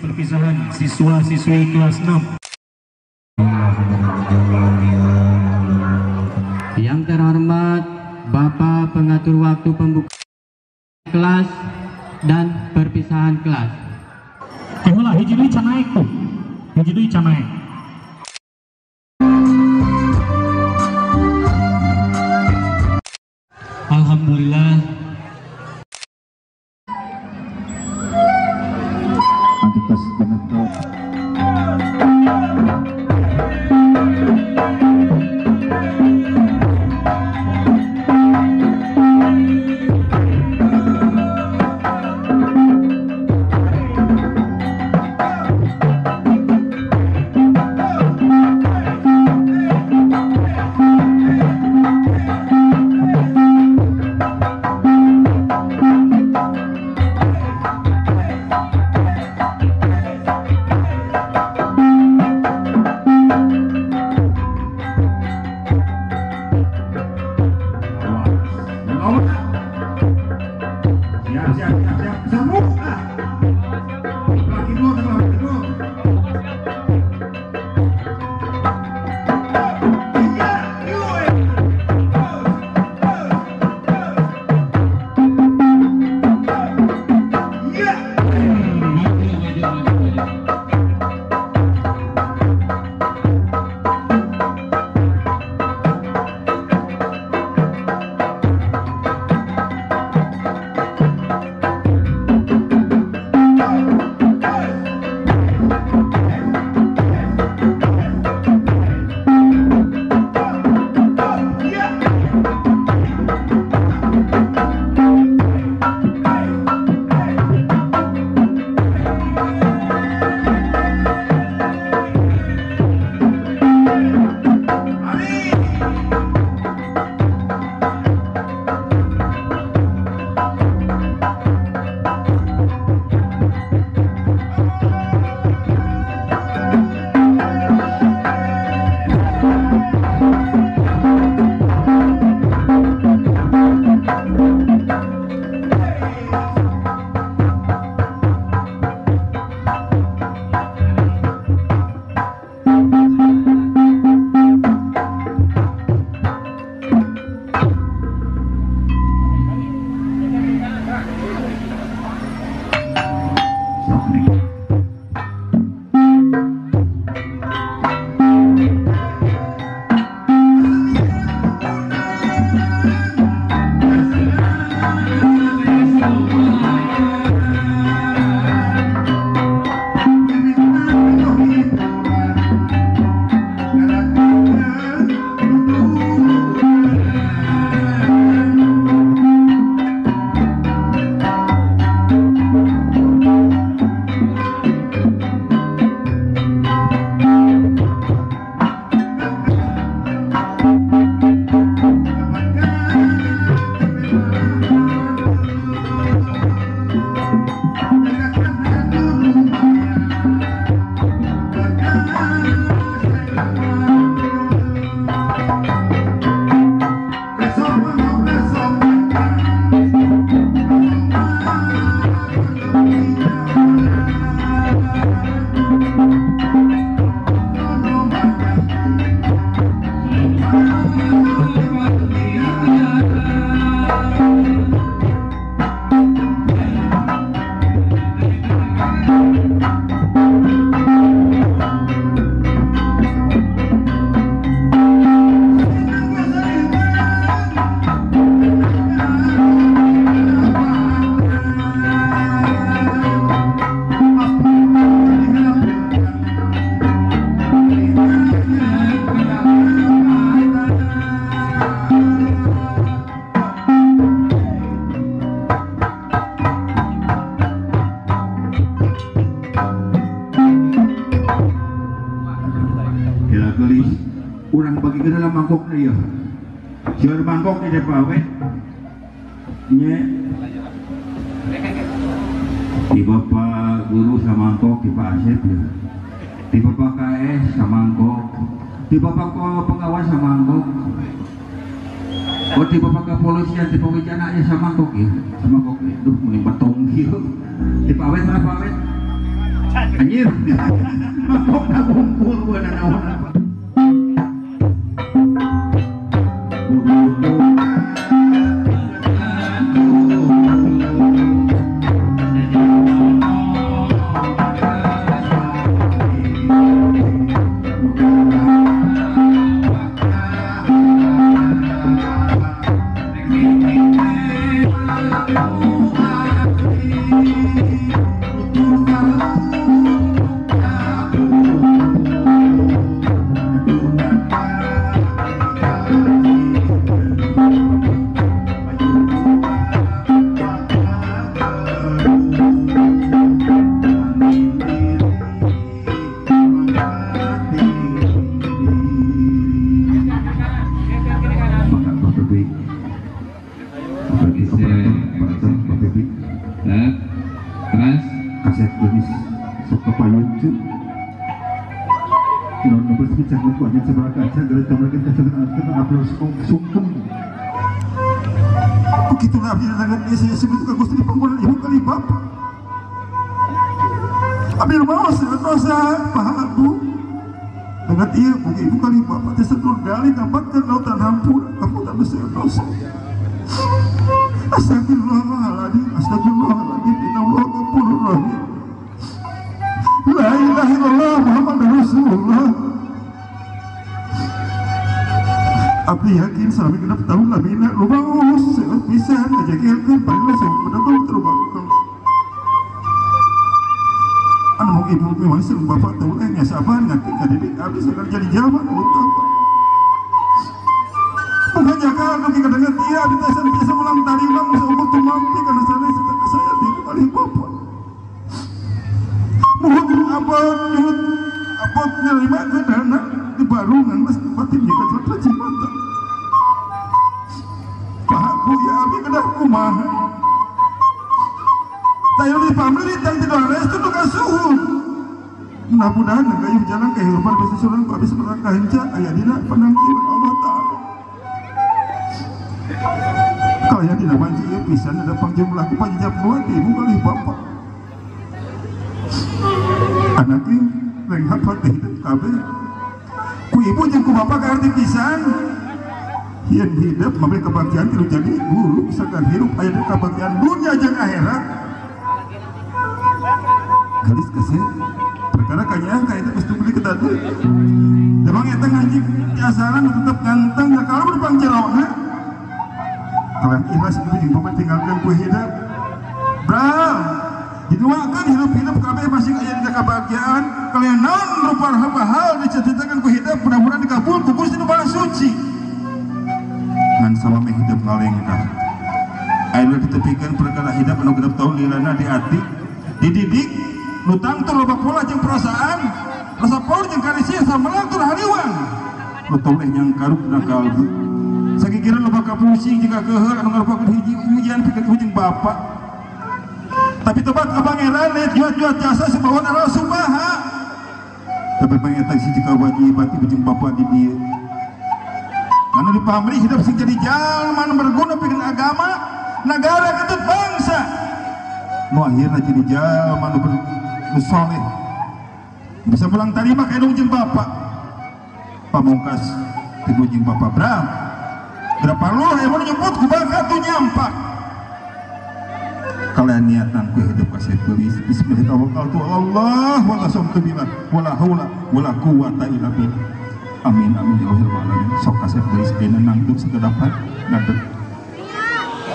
Perpisahan siswa-siswi kelas 6. Yang terhormat Bapak Pengatur Waktu Pembukaan kelas dan perpisahan kelas. Kemulah hiji deui can naik tuh. Hiji deui can naik. Alhamdulillah. Atas benar. Urang bagi ke dalam mangkok ya. Jual mangkok di depan nya. Di Bapak Guru sama mangkok, di Pak Asep ya. Di Bapak KS sama mangkok, di Bapak Pengawas sama mangkok. Oh di bapak kepolisian di pembicaraan aja sama kok ya, sama kok ya. Duh mending batong gitu. Di pawet mana pawet? Anjir, mabok nak kumpul gua dan awan apa? Begitulah abdi dengan saya sebut ke Gusti panggonan ibu kali bapak. Abdi mau dosa pahala bu. Dengan ia bagi ibu kali bapak tersedur gali dapatkan lautan ampun. Aku tak bisa dosa. Astagfirullahaladzim, astagfirullahaladzim. Innallaha ghafurur rahim. La ilaha illallah Muhammadur Rasulullah. Abdi yakin selama genap tahun labina lumaus bisa ngajakilkan pada saya mendatang terbakal. Anak ibu memang sering bapak tahu nya sabar ngatik kadidik abdi sedang jadi zaman utama. Bukan jaga lagi kadang dia abdi senantiasa ulang tali ulang seumur tumampi karena saya di kali bapak. Mohon abot nerima ke dana di barungan mas batin jika celaka cimata. Pak ya abdi kedah kumaha. Tayo di family dan tidak restu tu kasuhu. Mudah-mudahan gayuh jalan kehidupan bisa surang ku habis melangkah hinca aya dina penangtian Allah Ta'ala. Kalau yang tidak banci ya pisan ada pangjumlah ku panjab nuan di ibu kali bapak. Anaknya lagi hafal hidup kabeh. Ku ibu jeung ku bapak karti pisan. Yang hidup memberi kebahagiaan itu jadi guru misalkan hidup ayat kebahagiaan dunia jeung akhirat. Garis kasih perkara kanyang kayak itu mesti beli ketadu. Demang eta ngaji jasaran tetap ganteng ya kalau berpang jeroha. Kalian ikhlas itu jeung bapak tinggalkan ku hidup. Bro, didoakan hidup-hidup kabeh masih aya di kebahagiaan. Kalian naon rupa hal diceritakan ku hidup mudah-mudahan dikabul ku Gusti Nu Maha Suci. Ngan salame hidup ngalengkah. Ayeuna ditepikeun perkara hidup anu genep taun lilana di ati, dididik nu tangtur loba pola jeung perasaan, rasa pola jeung karisia samelantur hariwang. Nu toleh nyang karupna kalbu. Sakikiran loba kapusing jika keuheur anu ngarupakeun hiji ujian pikeun ibu jeung bapak. Tapi tobat ka pangeran juat-juat jasa sebawon Allah Subhanahu. Tapi pangeran si jika wajibat ibu jeung bapak di dieu. Karena dipahami hidup sing jadi jalan berguna bikin agama negara ketut bangsa nu akhirna jadi jalan bersoleh bisa pulang tarima kayak dong jeung bapak pamungkas tibu jeung bapak Bram berapa lu yang mau nyebut ku bakat tuh nyampak kalian niatan ku hidup kasih tulis bismillahirrahmanirrahim Allah wala somtubillah wala haula wala quwata illa billah. Amin amin ya Allah alamin. Sok kasih geus ayeuna nangtung sakedapat ngadeg.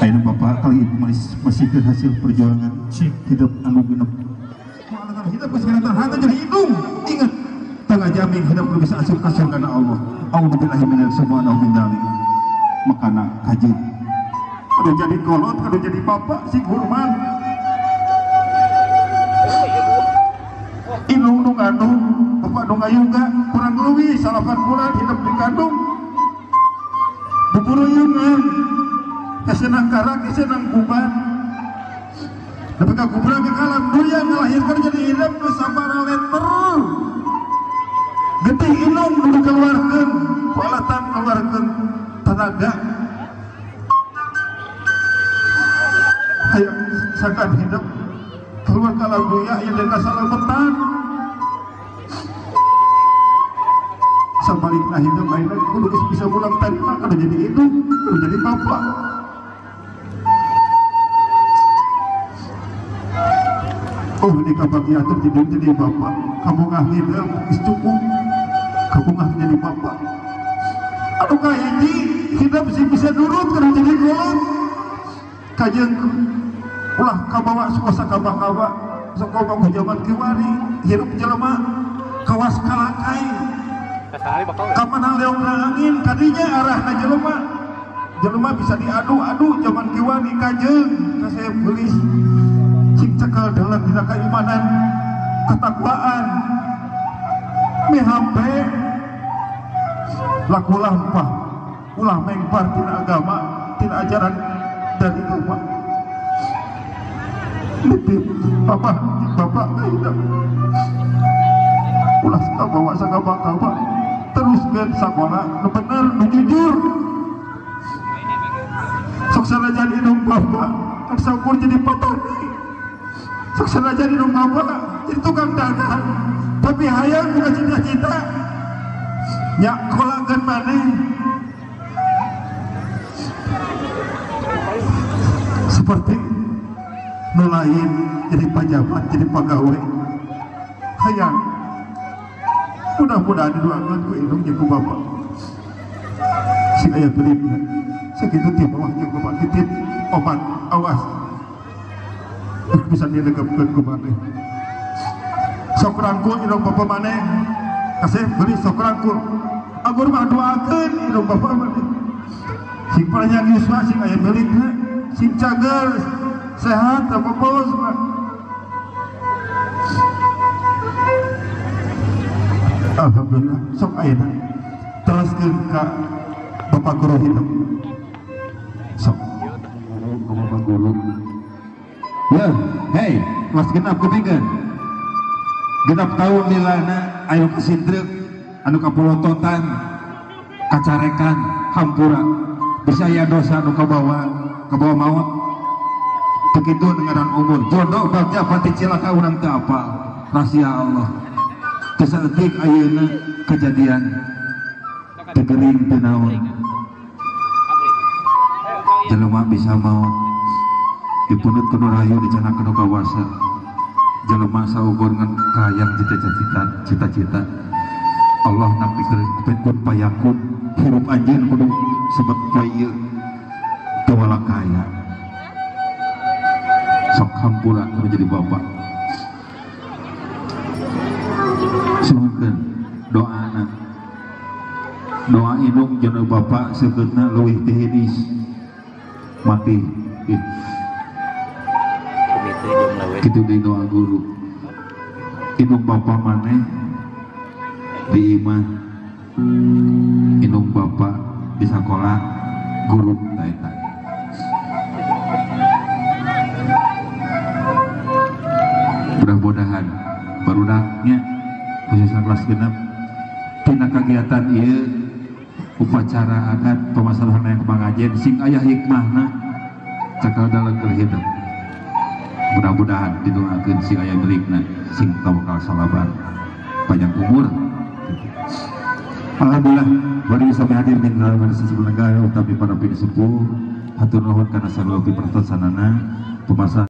Ayeuna bapak kali ibu masih hasil perjuangan hidup anu genep. Kualasan hidup kesehatan hati jadi hidung. Ingat tengah jamin hidup lu bisa asup ka surga Allah. A'udzubillahi minal subhanahu min dzalik. Makana kajian. Kudu jadi kolot, kudu jadi bapak si Gurman. Indung dong andung, bapak dong ayungga, kurang lebih salapan bulan hidup di kandung. Bukuruyungan, kesenang karak, kesenang kuban. Tapi kuburan ke alam dunia melahirkan jadi hidup ke sabara letter. Getih indung dulu keluarkan, kualatan keluarkan tenaga. merasakan hidup keluar kalau goyah yang dengan salamatan sebaliknya hidup akhirnya kudu bisa pulang tadi kalau jadi hidup kudu jadi bapak. Oh di kabagi atur jadi bapak kamu ngah hidup cukup kamu ngah jadi bapak. Aduh kayak ini hidup sih bisa nurut kalau jadi golong kajeng ulah kabawa suasa kabah-kabah sok ngomong zaman kiwari hirup jelema kawas kalakai kapan leong angin kadinya arahna jelema bisa diadu-adu zaman kiwari kajeng kasih beli cik cekal dalam dina keimanan ketakwaan mehampe laku lampah ulah mengpar tina agama tina ajaran dari agama bapak tidak ulah bawa sakaba terus ke sekolah nu bener nu jujur sok sanajan indung bapak sok saukur jadi petani sok sanajan indung bapak jadi tukang dagang tapi hayang bukan cita-cita nyak kolagan maneh seperti nulain jadi pejabat jadi pegawai hayang mudah-mudahan didoakan ku indung jeung ku bapak si aya pelitna sakitu ti bawah jeung bapak titip obat awas bisa dilegepkeun ku maneh sok rangkul indung bapak maneh kasih beri sok rangkul agur mah doakeun indung bapak maneh sing panjang yuswa sing aya pelitna sing cager sehat apa bos alhamdulillah sok ayeuna teruskeun ka bapak guru hidup sok bapak guru ya hei mas genap kupingkeun genap tahun lilana ayo kasintrek anu kapolototan kacarekan hampura bisa aya dosa anu kabawa maut begitu dengan umur jodoh bagja pati cilaka urang teu apal rahasia Allah kesaeutik ayeuna kejadian tegering teu naon jelema bisa maut dipunut kudu rayu dicana kudu kawasa jelema saugur ngan kayang cita-cita Allah napikeun kun payakun hirup anjeun kudu sebet kaya tewala kaya sok hampura menjadi bapak suhunkeun doa anak doa indung jeung bapak sekeutna leuwih tihidis mati kitu deui doa guru indung bapak maneh di imah indung bapak di sekolah guru taeta mudah-mudahan barudaknya khususnya kelas genep tina kegiatan ieu upacara adat pemasalahan yang kemangajen sing aya hikmahna cakal dalam hidup mudah-mudahan didoakeun sing aya milikna sing tawakal salaban panjang umur. Alhamdulillah bari sampai hadir min dalam sesuatu negara utawi para sepuh hatur nuhun kana sarua pipertosanana pemasaran